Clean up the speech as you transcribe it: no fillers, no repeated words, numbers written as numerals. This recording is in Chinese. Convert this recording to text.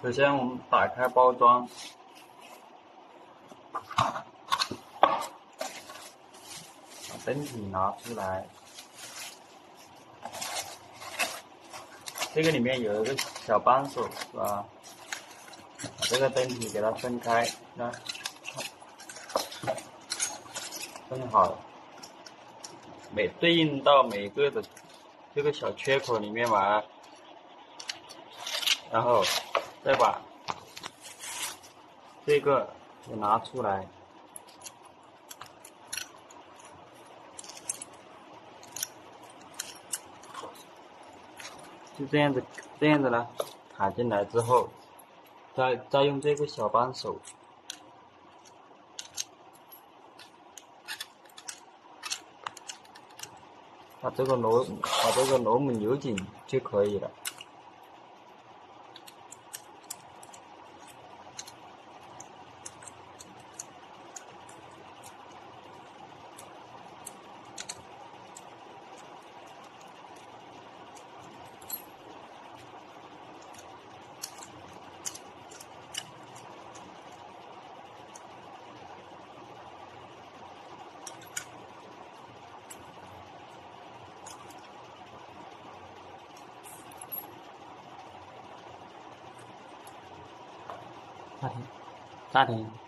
首先我们打开包装，把灯体拿出来，这个里面有一个小扳手，是吧？把这个灯体给它分开，那分好，对应到每个的这个小缺口里面吧，然后再把这个给拿出来，就这样子呢，卡进来之后，再用这个小扳手把这个螺母扭紧就可以了。暂停。